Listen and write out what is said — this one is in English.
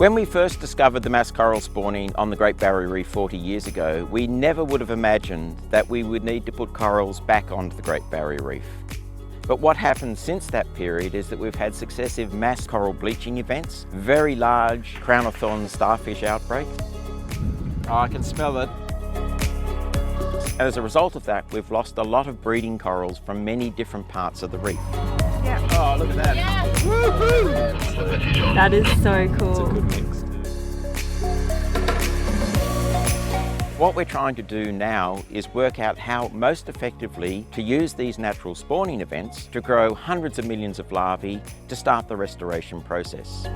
When we first discovered the mass coral spawning on the Great Barrier Reef 40 years ago, we never would have imagined that we would need to put corals back onto the Great Barrier Reef. But what happened since that period is that we've had successive mass coral bleaching events, very large crown of thorns starfish outbreaks. Oh, I can smell it. And as a result of that, we've lost a lot of breeding corals from many different parts of the reef. Yeah. Oh, look at that. Yeah. Woohoo! That is so cool. It's a good mix. What we're trying to do now is work out how most effectively to use these natural spawning events to grow hundreds of millions of larvae to start the restoration process.